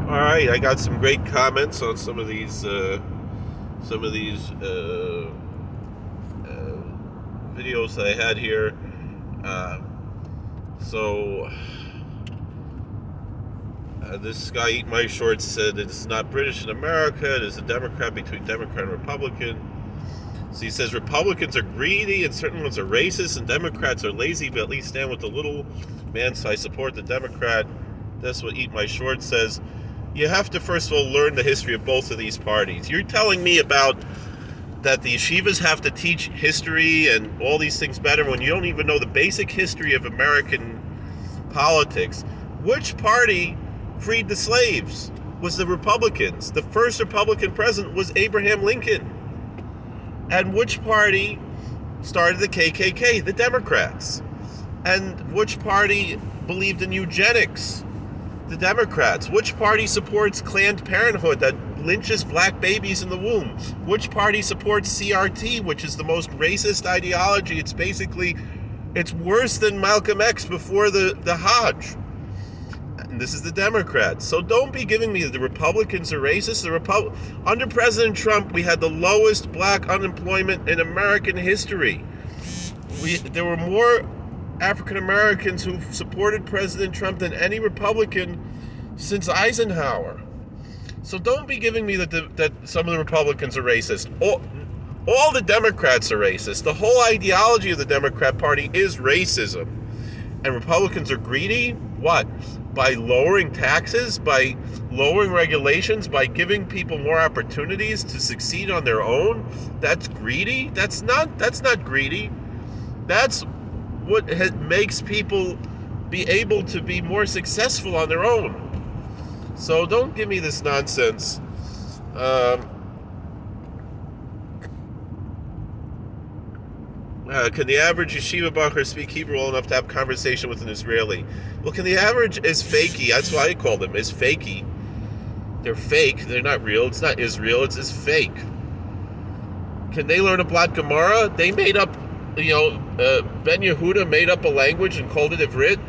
All right, I got some great comments on some of these videos that I had here. Uh, so this guy Eat My Shorts said it's not British in America. It is a Democrat between Democrat and Republican. So he says Republicans are greedy and certain ones are racist, and Democrats are lazy, but at least stand with the little man. So I support the Democrat. That's what Eat My Shorts says. You have to first of all learn the history of both of these parties. You're telling me about that the yeshivas have to teach history and all these things better when you don't even know the basic history of American politics. Which party freed the slaves? Was the Republicans. The first Republican president was Abraham Lincoln. And which party started the KKK? The Democrats. And which party believed in eugenics? The Democrats. Which party supports Planned Parenthood that lynches black babies in the womb? Which party supports CRT, which is the most racist ideology? It's worse than Malcolm X before the Hajj. And this is the Democrats. So don't be giving me the Republicans are racist. Under President Trump, we had the lowest black unemployment in American history. There were more African Americans who supported President Trump than any Republican since Eisenhower. So don't be giving me that some of the Republicans are racist. All the Democrats are racist. The whole ideology of the Democrat Party is racism. And Republicans are greedy? What? By lowering taxes, by lowering regulations, by giving people more opportunities to succeed on their own? That's greedy? That's not greedy. That's what makes people be able to be more successful on their own. So don't give me this nonsense. Can the average yeshiva bacher speak Hebrew well enough to have conversation with an Israeli? Well, can the average is fakey? That's why I call them is fakey. They're fake. They're not real. It's not Israel. It's fake. Can they learn a Blat Gemara? They made up. Ben Yehuda made up a language and called it Ivrit,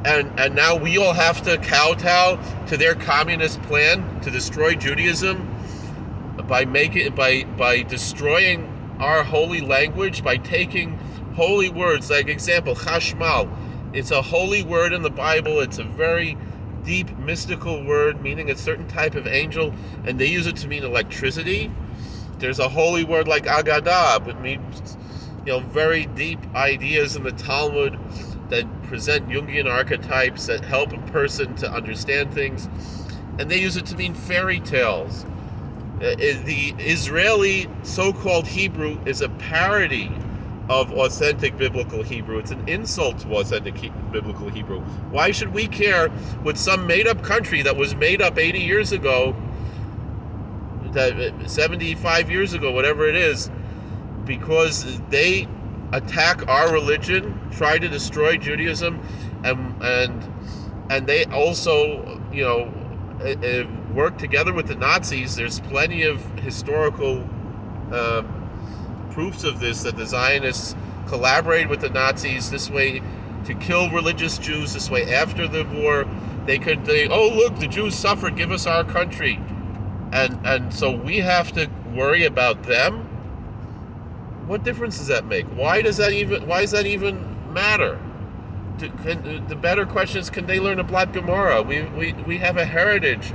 and now we all have to kowtow to their communist plan to destroy Judaism by destroying our holy language, by taking holy words. Like example, chashmal. It's a holy word in the Bible. It's a very deep mystical word meaning a certain type of angel, and they use it to mean electricity. There's a holy word like agadah, which means very deep ideas in the Talmud that present Jungian archetypes that help a person to understand things, and they use it to mean fairy tales. The Israeli so-called Hebrew is a parody of authentic biblical Hebrew. It's an insult to authentic biblical Hebrew. Why should we care what some made-up country that was made up 80 years ago, 75 years ago, whatever it is, because they attack our religion, try to destroy Judaism, and they also, work together with the Nazis. There's plenty of historical proofs of this, that the Zionists collaborated with the Nazis this way to kill religious Jews. This way, after the war, look, the Jews suffered, give us our country, and so we have to worry about them. What difference does that make? Why does that even matter? The better question is, can they learn a Blat Gemara? We have a heritage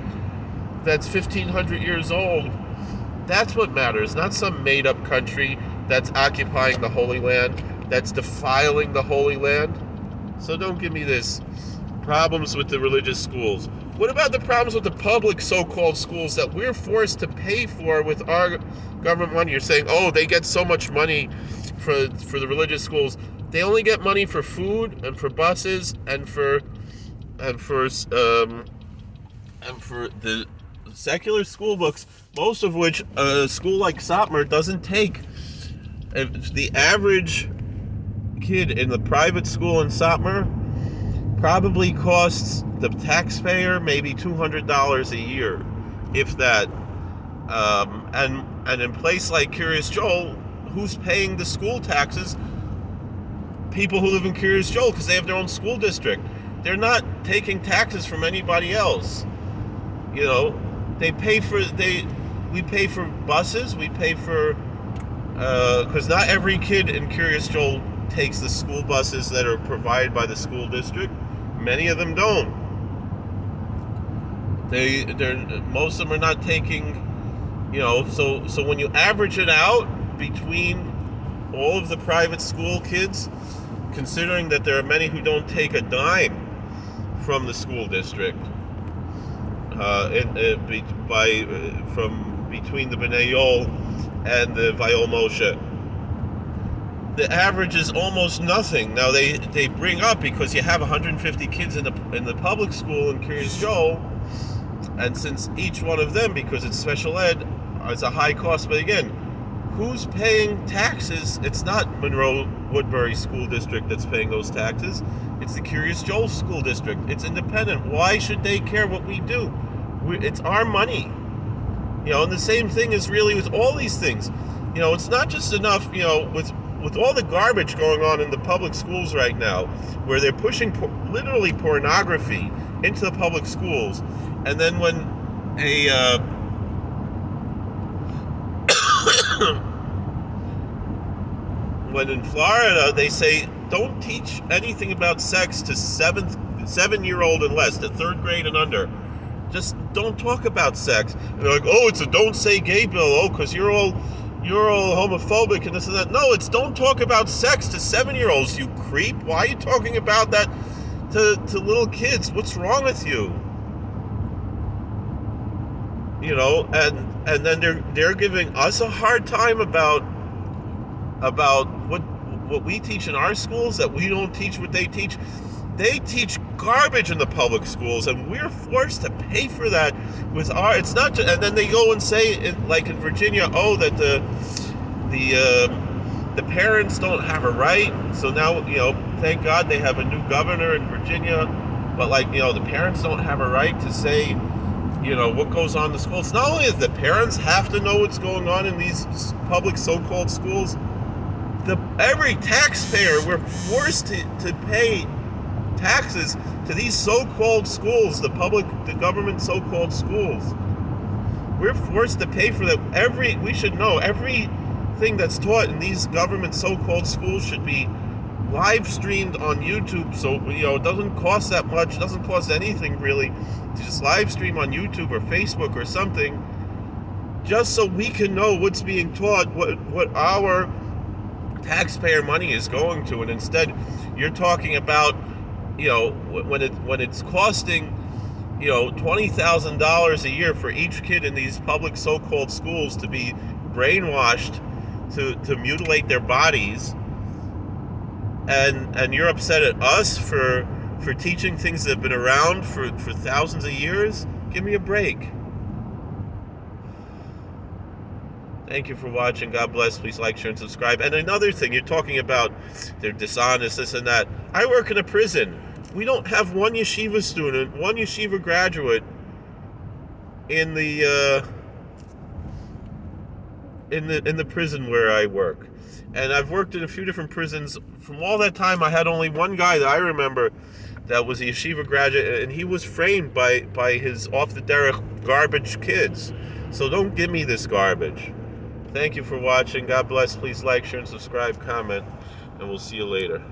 that's 1,500 years old. That's what matters, not some made-up country that's occupying the Holy Land, that's defiling the Holy Land. So don't give me this problems with the religious schools. What about the problems with the public so-called schools that we're forced to pay for with our government money? You're saying, they get so much money for the religious schools. They only get money for food and for buses and for the secular school books, most of which a school like Satmar doesn't take. If the average kid in the private school in Satmar probably costs the taxpayer maybe $200 a year, if that. And in a place like Kiryas Joel, who's paying the school taxes? People who live in Kiryas Joel, because they have their own school district. They're not taking taxes from anybody else. You know, we pay for buses, we pay for, because not every kid in Curious Joel takes the school buses that are provided by the school district. Many of them don't. Most of them are not taking, so when you average it out between all of the private school kids, considering that there are many who don't take a dime from the school district, from between the B'nai Yol and the Vayol Moshe, the average is almost nothing. Now they bring up, because you have 150 kids in the public school in Kiryas Joel, and since each one of them, because it's special ed, is a high cost. But again, who's paying taxes? It's not Monroe Woodbury School District that's paying those taxes. It's the Curious Joel School District. It's independent. Why should they care what we do? It's our money. And the same thing is really with all these things. It's not just enough, with all the garbage going on in the public schools right now, where they're pushing literally pornography into the public schools. And then when when in Florida they say don't teach anything about sex to 7-year-old and less, to 3rd grade and under. Just don't talk about sex. And they're like, oh, it's a don't say gay bill. Oh, because you're all homophobic and this and that. No, it's don't talk about sex to 7-year-olds, you creep. Why are you talking about that to little kids? What's wrong with you? And then they're giving us a hard time about what we teach in our schools, that we don't teach what they teach. They teach garbage in the public schools, and we're forced to pay for that with our. It's not just, and then they go and say, like in Virginia, oh, that the parents don't have a right. So now, thank God they have a new governor in Virginia, but the parents don't have a right to say, what goes on in the school. It's not only that the parents have to know what's going on in these public so-called schools. Every taxpayer, we're forced to pay taxes to these so-called schools, the government so-called schools. We're forced to pay for that. We should know everything that's taught in these government so-called schools should be live streamed on YouTube. So it doesn't cost that much. It doesn't cost anything really to just live stream on YouTube or Facebook or something, just so we can know what's being taught, what our taxpayer money is going to. And instead, you're talking about, when it's costing, $20,000 a year for each kid in these public so-called schools to be brainwashed to mutilate their bodies, and you're upset at us for teaching things that have been around for thousands of years. Give me a break. Thank you for watching. God bless. Please like, share, and subscribe. And another thing, you're talking about they're dishonest, this and that. I work in a prison. We don't have one yeshiva student, one yeshiva graduate in the prison where I work. And I've worked in a few different prisons. From all that time, I had only one guy that I remember that was a yeshiva graduate, and he was framed by his off the derech garbage kids. So don't give me this garbage. Thank you for watching. God bless. Please like, share, and subscribe, comment, and we'll see you later.